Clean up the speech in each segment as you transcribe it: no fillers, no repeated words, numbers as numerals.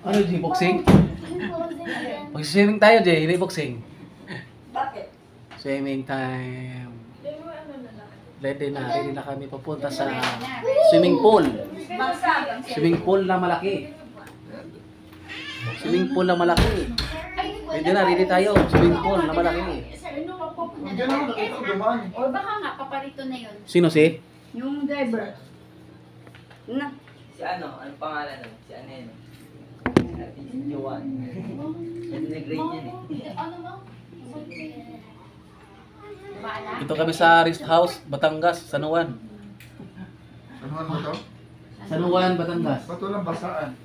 Ano, Jay? Boxing? Mag-swimming tayo, Jay. Hindi boxing. Bakit? Swimming time. Ready na kami papunta sa swimming pool. Swimming pool na malaki. Swimming pool na malaki. Ready tayo. Swimming pool na malaki. Diyan ako nakita ko dumaan. O baka nga, paparito na yun. Sino si? Yung driver. Na. Si ano? Anong pangalan nun? Si ano yun? Si Joan. Yan nag-grade yan eh. Ano mo? Baala? Ito kami sa Rest House, Batangas, San Juan. Ano ba to? San Juan, Batangas. Ba't walang basaan?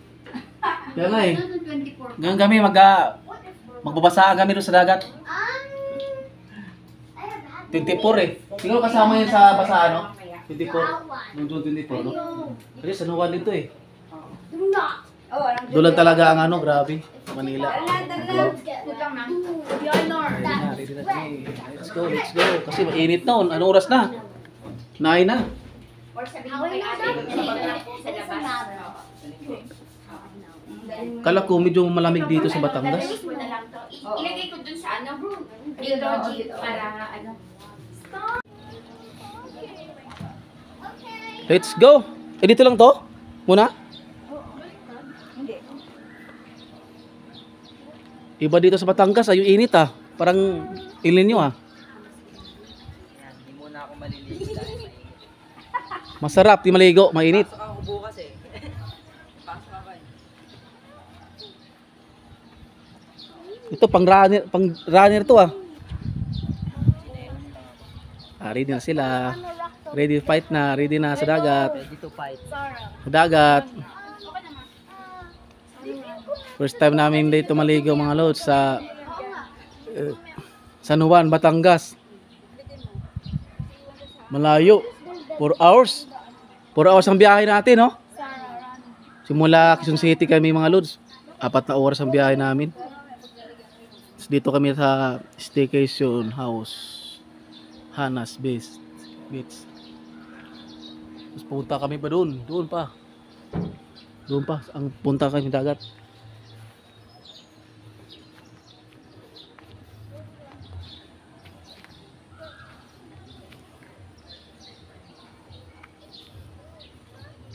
Kaya nga eh. 2024. Ngayon kami magbabasa kami doon sa dagat. 24 eh. Siguro kasama yan sa basa ano? 24. Noong June 24, no? Kasi San Juan dito eh. Doon lang talaga ang ano, grabe. Manila. Putang na. Leonor. Ready na kami. Let's go. Kasi mainit na. Anong oras na? 9 na. Or sabihin mo kay ate, dito lang po sa labas. Kala ko medyo malamig dito sa Batangas. Mo na lang to. Ilagay ko dun sa ano, dito, para ano. Let's go. Dito lang to? Muna? Iba dito sa Batangas, yung init ah. Parang ilin nyo ah. Yan, hindi muna ako maliligo dahil mainit. Masarap, di maligo, mainit. Pasok ako bukas eh. Pasok ako eh. Ito pang runner to ah. Ready na sila. Ready to fight na, ready na sa dagat. Ready to fight. Sa dagat. First time namin dito maligo mga lods sa San Juan, Batangas. Malayo. 4 hours. 4 hours ang biyahe natin, no? Simula Quezon City kami mga lods. 4 na oras ang biyahe namin. Dito kami sa staycation house. Hanas Beach. Tapos punta kami pa doon. Doon pa. Ang punta kami dagat.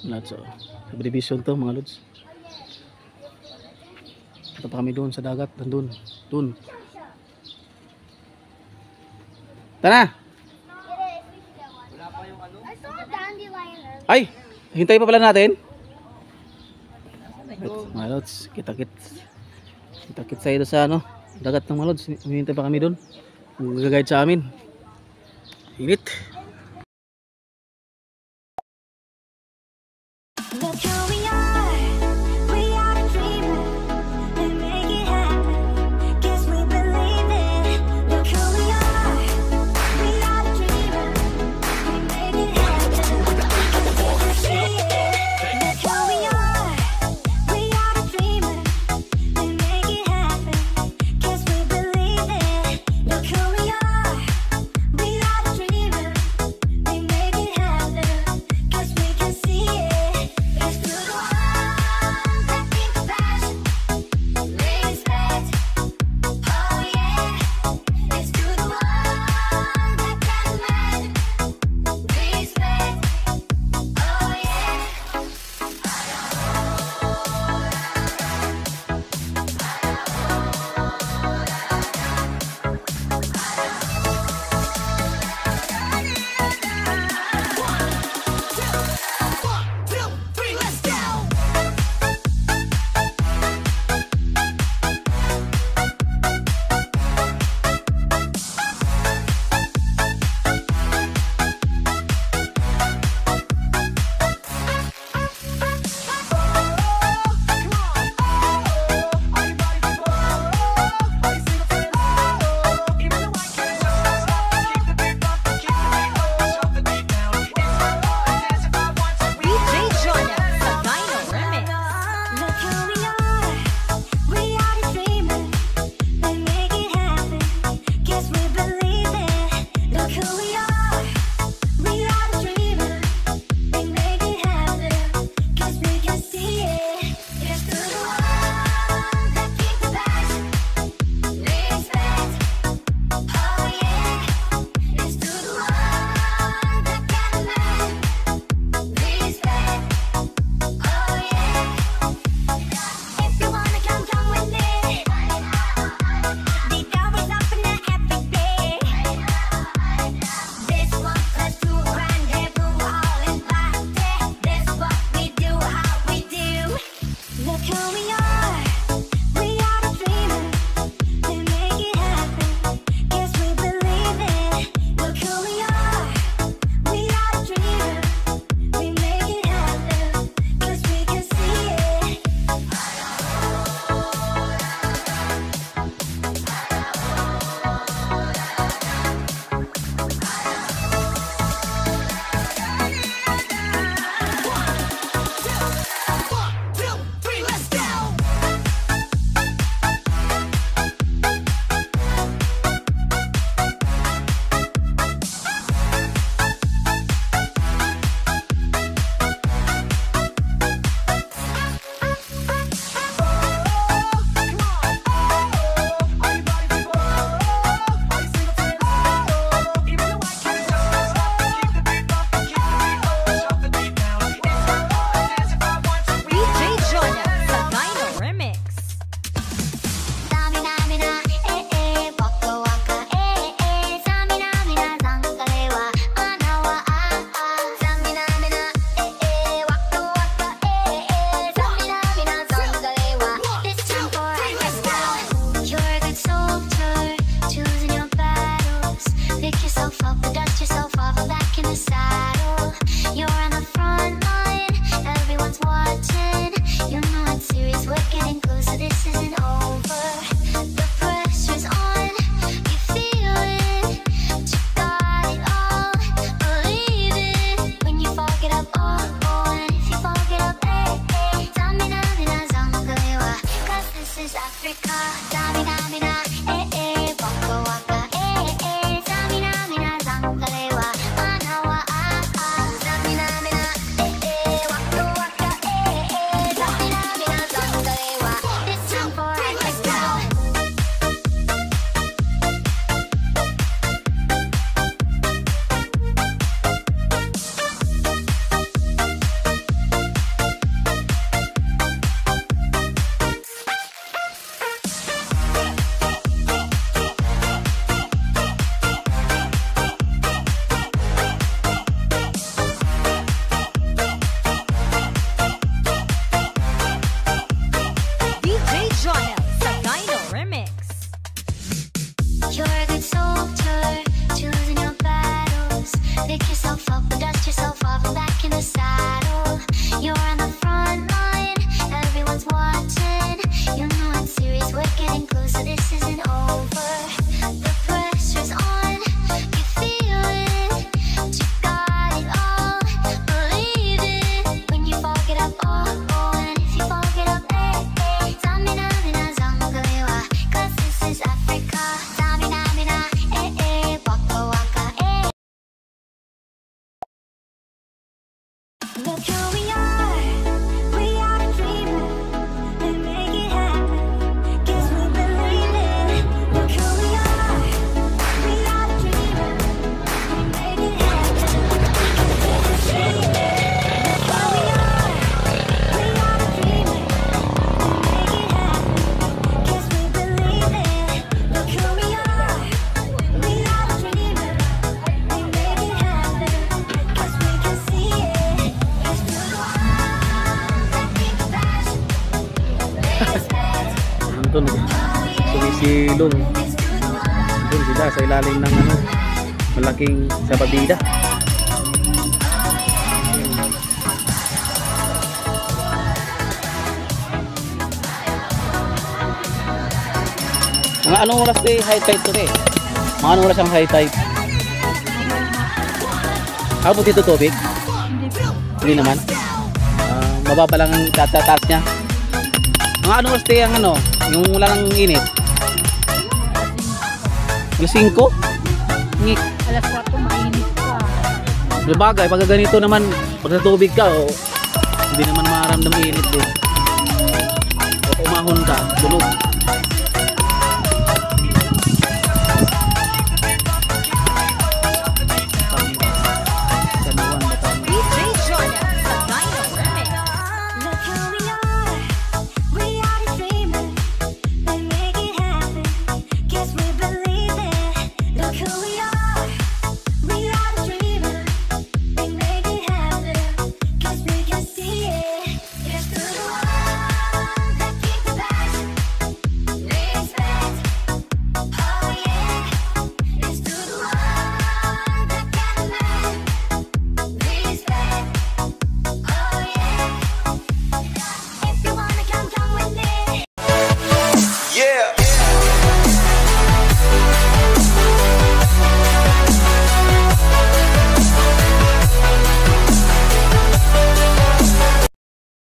Lots of subdivision to mga lods. Punta pa kami doon sa dagat. Doon. Tara! Wala pa yung ano? Ay! Hintay pa pala natin. Mga lods, kita-kit sa'yo sa ano, dagat ng mga lods. Hintay pa kami doon. Gagayad sa amin. Init. Look who we are the dreamers, and make it happen. Guess we believe it. Look who we are the dreamers, we make it happen. See it. Look who we are the dreamers, and make it happen. Guess we believe it. Look who we are the dreamers, doon. Sumisilong. Doon sila sa ilalim ng ano, malaking sababida. Mga anong oras high tide to Mga anong oras ang high tide? Abot dito tubig? Hindi naman. Mababa lang ang tataas niya. Mga anong oras ang ano, yung wala nang init? Alas 5? Alas 4 mainit pa. Bagay, pag ganito naman, pag sa tubig ka, hindi naman maramdam init eh. O umahon ka, tulog.